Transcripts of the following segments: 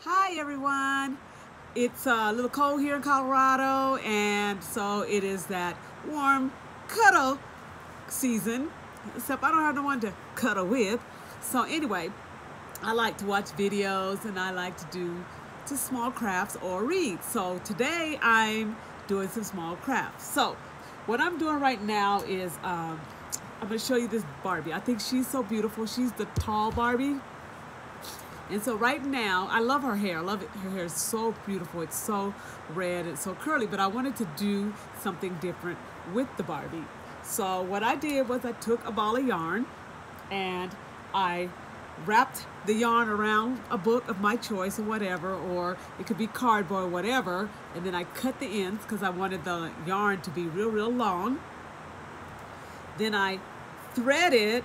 Hi everyone. It's a little cold here in Colorado, and so it is that warm cuddle season, except I don't have no one to cuddle with. So anyway, I like to watch videos and I like to do just small crafts or read. So today I'm doing some small crafts. So what I'm doing right now is I'm going to show you this Barbie. I think she's so beautiful. She's the tall Barbie. And so right now, I love her hair. I love it. Her hair is so beautiful. It's so red. It's so curly. But I wanted to do something different with the Barbie. So what I did was I took a ball of yarn and I wrapped the yarn around a book of my choice or whatever, or it could be cardboard or whatever. And then I cut the ends because I wanted the yarn to be real long. Then I threaded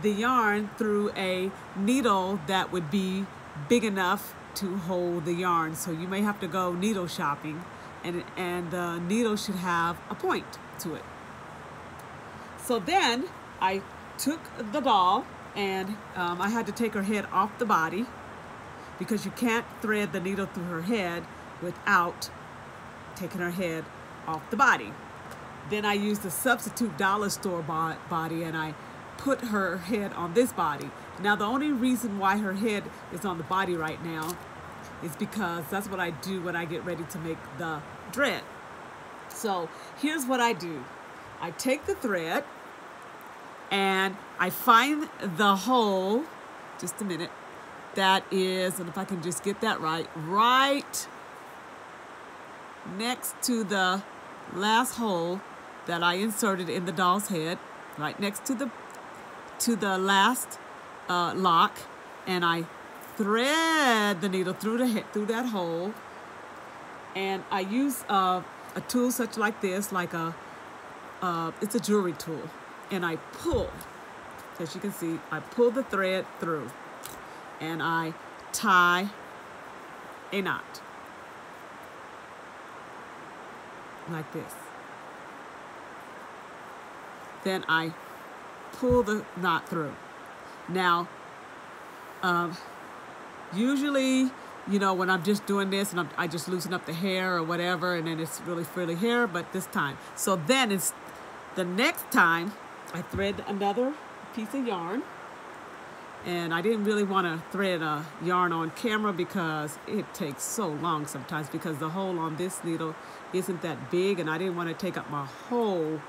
the yarn through a needle that would be big enough to hold the yarn. So you may have to go needle shopping, and the needle should have a point to it. So then I took the doll and I had to take her head off the body because you can't thread the needle through her head without taking her head off the body. Then I used a substitute dollar store body and I put her head on this body. Now the only reason why her head is on the body right now is because that's what I do when I get ready to make the dread. So here's what I do. I take the thread and I find the hole, just a minute, that is, and if I can just get that right next to the last hole that I inserted in the doll's head, right next to the last lock, and I thread the needle through that hole, and I use a tool such like this, like it's a jewelry tool, and I pull, as you can see, I pull the thread through, and I tie a knot like this. Then I pull the knot through. Now, usually, you know, when I'm just doing this and I just loosen up the hair or whatever, and then it's really frilly hair, but this time. So then it's the next time I thread another piece of yarn, and I didn't really want to thread a yarn on camera because it takes so long sometimes because the hole on this needle isn't that big, and I didn't want to take up my whole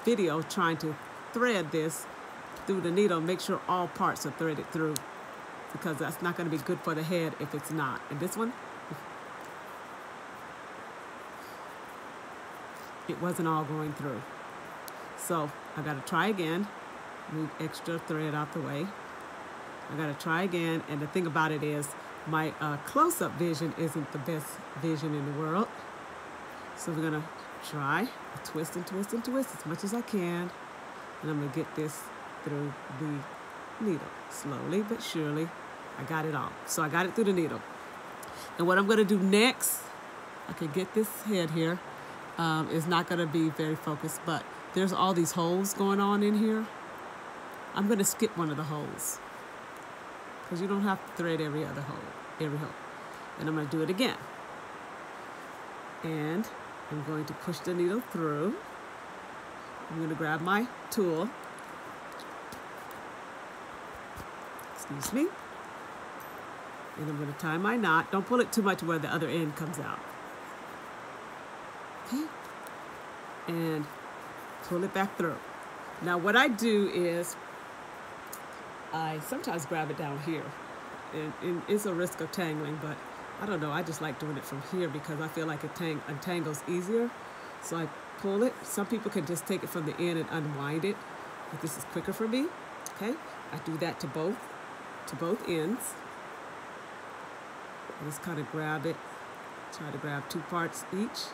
video trying to thread this through the needle. Make sure all parts are threaded through, because that's not going to be good for the head if it's not. And this one, it wasn't all going through. So I got to try again, move extra thread out the way. I got to try again, and the thing about it is my close-up vision isn't the best vision in the world. So we're going to try, twist and twist and twist as much as I can, and I'm going to get this through the needle. Slowly but surely, I got it all. So I got it through the needle. And what I'm going to do next, I can get this head here, is not going to be very focused, but there's all these holes going on in here. I'm going to skip one of the holes, because you don't have to thread every hole. And I'm going to do it again. And I'm going to push the needle through. I'm going to grab my tool. Excuse me. And I'm going to tie my knot. Don't pull it too much where the other end comes out. Okay. And pull it back through. Now what I do is I sometimes grab it down here. And it's a risk of tangling, but I don't know. I just like doing it from here because I feel like it untangles easier. So I pull it. Some people can just take it from the end and unwind it, but this is quicker for me. Okay, I do that to both ends. I just kind of grab it. Try to grab two parts each.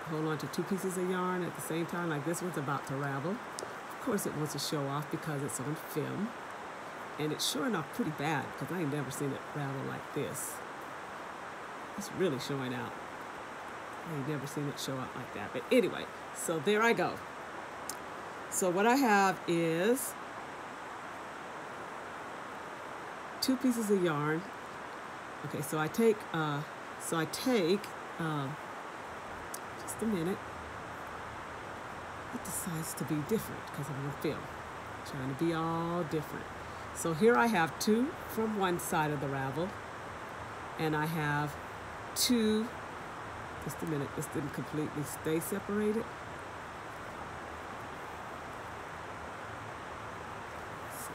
Hold on to two pieces of yarn at the same time, like this one's about to ravel. Of course, it wants to show off because it's on film, and it's showing off pretty bad because I ain't never seen it ravel like this. It's really showing out. I ain't never seen it show out like that. But anyway, so there I go. So what I have is two pieces of yarn Okay, so I take, just a minute. It decides to be different because I'm on film, trying to be all different. So here I have 2 from one side of the ravel, and I have 2, just a minute, this didn't completely stay separated. So,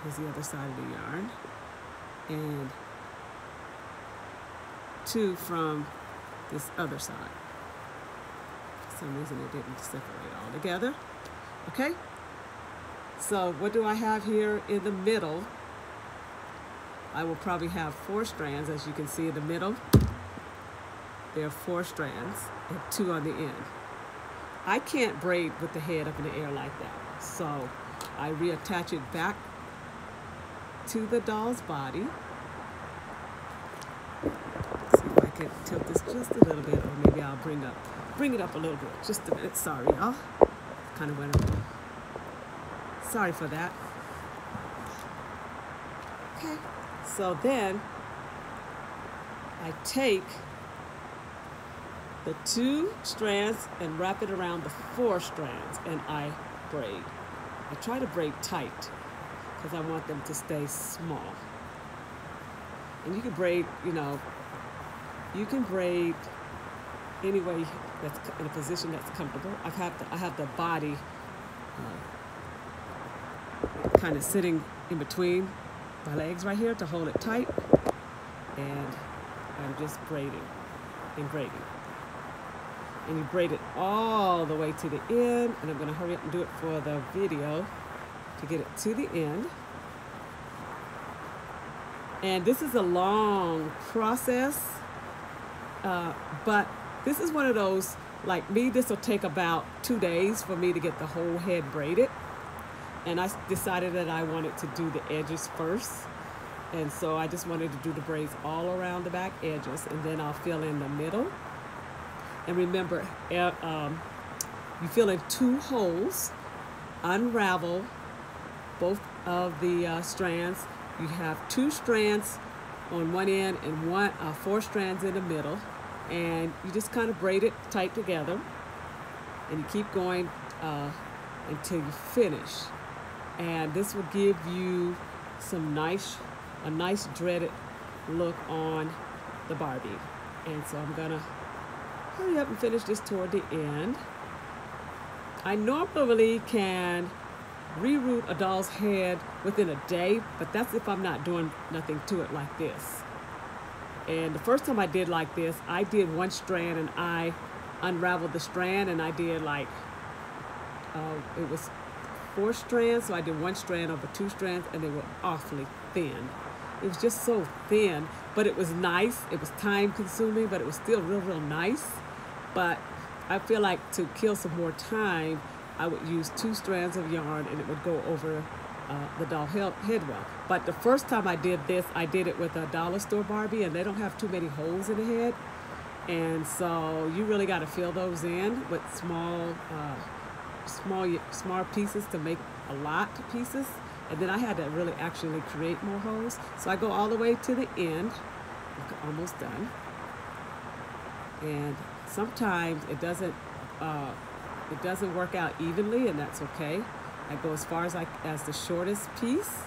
here's the other side of the yarn, and 2 from this other side. For some reason it didn't separate all together. Okay, so what do I have here in the middle? I will probably have 4 strands, as you can see in the middle. There are 4 strands and 2 on the end. I can't braid with the head up in the air like that, so I reattach it back to the doll's body. See if I can tilt this just a little bit, or maybe I'll bring it up a little bit. Just a minute, sorry y'all. Kind of went up. Sorry for that. Okay, so then I take the 2 strands and wrap it around the 4 strands, and I braid. I try to braid tight because I want them to stay small. And you can braid, you can braid any way that's in a position that's comfortable. I have the body kind of sitting in between my legs right here to hold it tight, and I'm just braiding and braiding. And you braid it all the way to the end, and I'm going to hurry up and do it for the video to get it to the end. And this is a long process, but this is one of those, like me, this will take about 2 days for me to get the whole head braided. And I decided that I wanted to do the edges first. And so I just wanted to do the braids all around the back edges, and then I'll fill in the middle. And remember, you fill in 2 holes, unravel both of the strands. You have 2 strands on one end and 4 strands in the middle. And you just kind of braid it tight together. And you keep going until you finish. And this will give you a nice dreaded look on the Barbie. And so I'm gonna hurry up and finish this toward the end. I normally can reroot a doll's head within a day, but that's if I'm not doing nothing to it like this. And the first time I did like this, I did 1 strand and I unraveled the strand, and I did like, it was 4 strands, so I did 1 strand over 2 strands, and they were awfully thin. It was just so thin, but it was nice. It was time consuming, but it was still real nice. But I feel like to kill some more time, I would use 2 strands of yarn, and it would go over the doll head well. But the first time I did this, I did it with a dollar store Barbie, and they don't have too many holes in the head. And so you really got to fill those in with small pieces to make a lot of pieces. And then I had to really actually create more holes. So I go all the way to the end, almost done. And sometimes it doesn't work out evenly, and that's okay. I go as far as the shortest piece,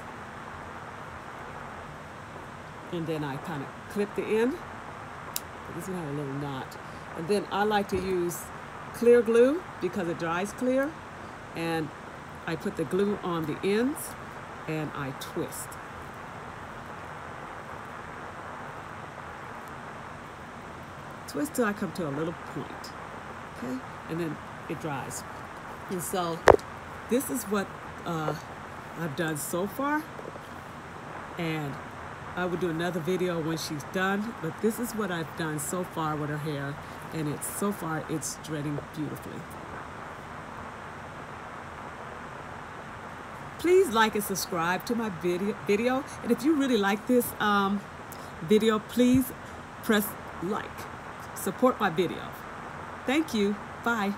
and then I kind of clip the end. This one had a little knot. And then I like to use clear glue because it dries clear, and I put the glue on the ends and I twist. Twist till I come to a little point, okay? And then it dries. And so this is what I've done so far, and I will do another video when she's done, but this is what I've done so far with her hair, and so far it's dreading beautifully. Please like and subscribe to my video, and if you really like this video, please press like. Support my video. Thank you. Bye.